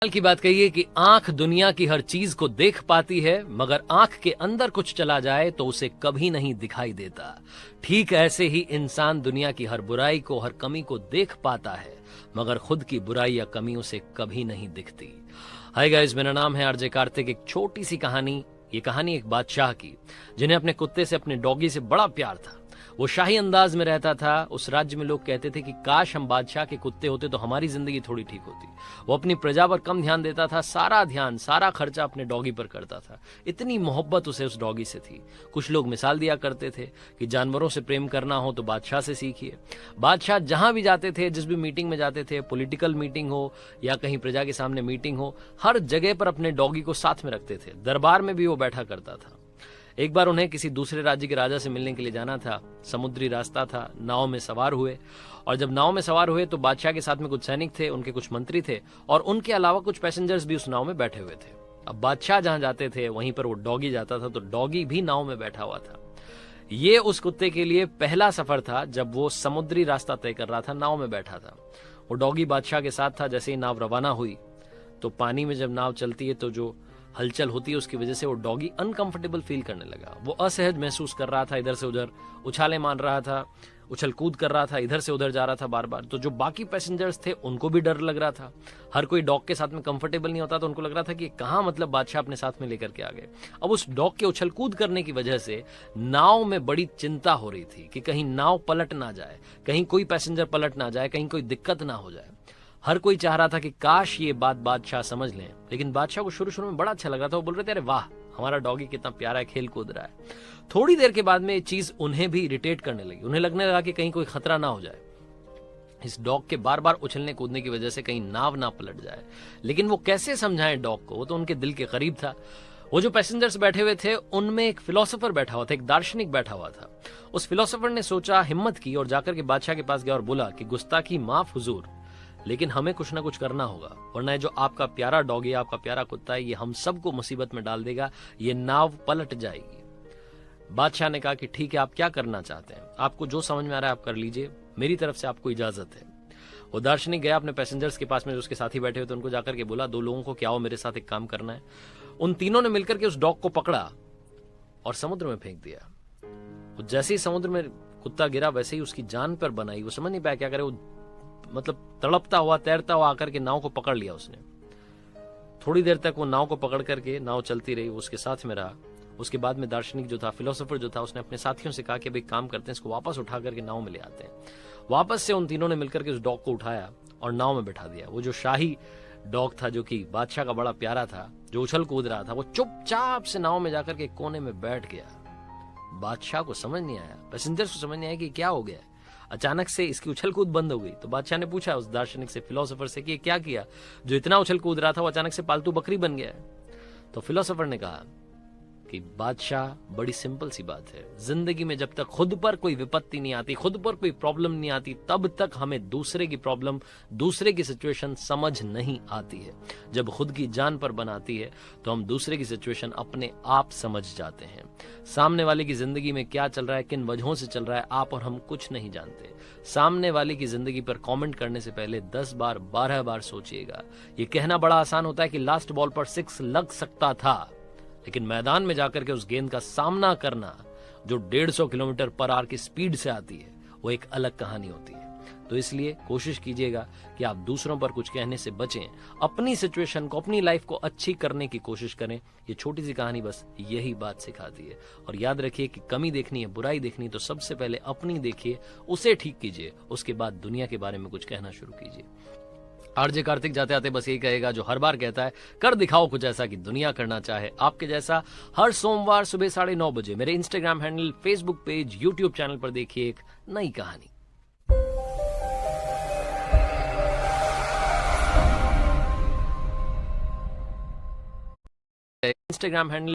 कमाल की बात कही है कि आंख दुनिया की हर चीज को देख पाती है, मगर आंख के अंदर कुछ चला जाए तो उसे कभी नहीं दिखाई देता। ठीक ऐसे ही इंसान दुनिया की हर बुराई को, हर कमी को देख पाता है, मगर खुद की बुराई या कमी उसे कभी नहीं दिखती। हाय गाइस, मेरा नाम है आरजे कार्तिक। एक छोटी सी कहानी, ये कहानी एक बादशाह की, जिन्हें अपने कुत्ते से, अपने डॉगी से बड़ा प्यार था। वो शाही अंदाज में रहता था। उस राज्य में लोग कहते थे कि काश हम बादशाह के कुत्ते होते तो हमारी जिंदगी थोड़ी ठीक होती। वो अपनी प्रजा पर कम ध्यान देता था, सारा ध्यान, सारा खर्चा अपने डॉगी पर करता था। इतनी मोहब्बत उसे उस डॉगी से थी। कुछ लोग मिसाल दिया करते थे कि जानवरों से प्रेम करना हो तो बादशाह से सीखिए। बादशाह जहां भी जाते थे, जिस भी मीटिंग में जाते थे, पॉलिटिकल मीटिंग हो या कहीं प्रजा के सामने मीटिंग हो, हर जगह पर अपने डॉगी को साथ में रखते थे। दरबार में भी वो बैठा करता था। एक बार उन्हें किसी दूसरे राज्य के राजा से मिलने के लिए जाना था। समुद्री रास्ता था। नाव में सवार हुए, और जब नाव में सवार हुए तो बादशाह के साथ में कुछ सैनिक थे, उनके कुछ मंत्री थे, और उनके अलावा कुछ पैसेंजर्स भी उस नाव में बैठे हुए थे। अब बादशाह जहां जाते थे वहीं पर वो डॉगी जाता था, तो डॉगी भी नाव में बैठा हुआ था। ये उस कुत्ते के लिए पहला सफर था जब वो समुद्री रास्ता तय कर रहा था, नाव में बैठा था। वो डॉगी बादशाह के साथ था। जैसे ही नाव रवाना हुई तो पानी में जब नाव चलती है तो जो हलचल होती है उसकी वजह से वो डॉगी अनकंफर्टेबल फील करने लगा। वो असहज महसूस कर रहा था, इधर से उधर उछाले मार रहा था, उछल कूद कर रहा था, इधर से उधर जा रहा था बार बार। तो जो बाकी पैसेंजर्स थे उनको भी डर लग रहा था। हर कोई डॉग के साथ में कंफर्टेबल नहीं होता, तो उनको लग रहा था कि कहां मतलब बादशाह अपने साथ में लेकर के आ गए। अब उस डॉग के उछल कूद करने की वजह से नाव में बड़ी चिंता हो रही थी कि कहीं नाव पलट ना जाए, कहीं कोई पैसेंजर पलट ना जाए, कहीं कोई दिक्कत ना हो जाए। हर कोई चाह रहा था कि काश ये बात बादशाह समझ लें, लेकिन बादशाह को शुरू शुरू में बड़ा अच्छा लग रहा था। वो बोल रहे थे, अरे वाह, हमारा डॉगी कितना प्यारा है, खेल कूद रहा है। थोड़ी देर के बाद में ये चीज उन्हें भी इरिटेट करने लगी। उन्हें लगने लगा कि कहीं कोई खतरा ना हो जाए, इस डॉग के बार बार उछलने कूदने की वजह से कहीं नाव ना पलट जाए। लेकिन वो कैसे समझाएं डॉग को, वो तो उनके दिल के करीब था। वो जो पैसेंजर्स बैठे हुए थे उनमें एक फिलोसोफर बैठा हुआ था, एक दार्शनिक बैठा हुआ था। उस फिलोसोफर ने सोचा, हिम्मत की और जाकर के बादशाह के पास गया और बोला कि गुस्ताखी माफ हुजूर, लेकिन हमें कुछ ना कुछ करना होगा, वरना जो आपका प्यारा डॉगी, आपका प्यारा कुत्ता है, ये हम सबको मुसीबत में डाल देगा, ये नाव पलट जाएगी। बादशाह ने कहा कि ठीक है, आप क्या करना चाहते हैं, आपको जो समझ में आ रहा है आप कर लीजिए, मेरी तरफ से आपको इजाजत है। वो दार्शनिक गया अपने पैसेंजर्स के पास में, जो उसके साथी बैठे हुए थे, उनको जाकर के बोला, दो लोगों को क्या हो, मेरे साथ एक काम करना है। उन तीनों ने मिलकर के उस डॉग को पकड़ा और समुद्र में फेंक दिया। वो जैसे ही समुद्र में कुत्ता गिरा, वैसे ही उसकी जान पर बनाई। वो समझ नहीं पाया क्या करे। वो मतलब तड़पता हुआ, तैरता हुआ आकर के नाव को पकड़ लिया उसने। थोड़ी देर तक वो नाव को पकड़ करके नाव चलती रही, वो उसके साथ में रहा। उसके बाद में दार्शनिक जो था, फिलोसोफर जो था, उसने अपने साथियों से कहा कि भाई काम करते हैं, इसको वापस उठा करके नाव में ले आते हैं। वापस से उन तीनों ने मिलकर के उस डॉग को उठाया और नाव में बैठा दिया। वो जो शाही डॉग था, जो कि बादशाह का बड़ा प्यारा था, जो उछल कूद रहा था, वो चुपचाप से नाव में जाकर के कोने में बैठ गया। बादशाह को समझ नहीं आया, पैसेंजर्स को समझ नहीं आया कि क्या हो गया। अचानक से इसकी उछल कूद बंद हो गई। तो बादशाह ने पूछा उस दार्शनिक से, फिलोसोफर से, कि क्या किया, जो इतना उछल कूद रहा था वो अचानक से पालतू बकरी बन गया है। तो फिलोसोफर ने कहा कि बादशाह, बड़ी सिंपल सी बात है, जिंदगी में जब तक खुद पर कोई विपत्ति नहीं आती, खुद पर कोई प्रॉब्लम नहीं आती, तब तक हमें दूसरे की प्रॉब्लम, दूसरे की सिचुएशन समझ नहीं आती है। जब खुद की जान पर बनाती है तो हम दूसरे की सिचुएशन अपने आप समझ जाते हैं। सामने वाले की जिंदगी में क्या चल रहा है, किन वजहों से चल रहा है, आप और हम कुछ नहीं जानते। सामने वाले की जिंदगी पर कमेंट करने से पहले 10 बार, 12 बार सोचिएगा। ये कहना बड़ा आसान होता है कि लास्ट बॉल पर 6 लग सकता था, लेकिन मैदान में जाकर के उस गेंद का सामना करना, जो 150 किलोमीटर पर आवर की स्पीड से आती है, वो एक अलग कहानी होती है। तो इसलिए कोशिश कीजिएगा कि आप दूसरों पर कुछ कहने से बचें, अपनी सिचुएशन को, अपनी लाइफ को अच्छी करने की कोशिश करें। ये छोटी सी कहानी बस यही बात सिखाती है। और याद रखिए कि कमी देखनी है, बुराई देखनी है, तो सबसे पहले अपनी देखिए, उसे ठीक कीजिए, उसके बाद दुनिया के बारे में कुछ कहना शुरू कीजिए। आरजे कार्तिक जाते आते बस यही कहेगा, जो हर बार कहता है, कर दिखाओ कुछ ऐसा कि दुनिया करना चाहे आपके जैसा। हर सोमवार सुबह 9:30 बजे मेरे Instagram handle, Facebook page, YouTube channel पर देखिए एक नई कहानी। Instagram handle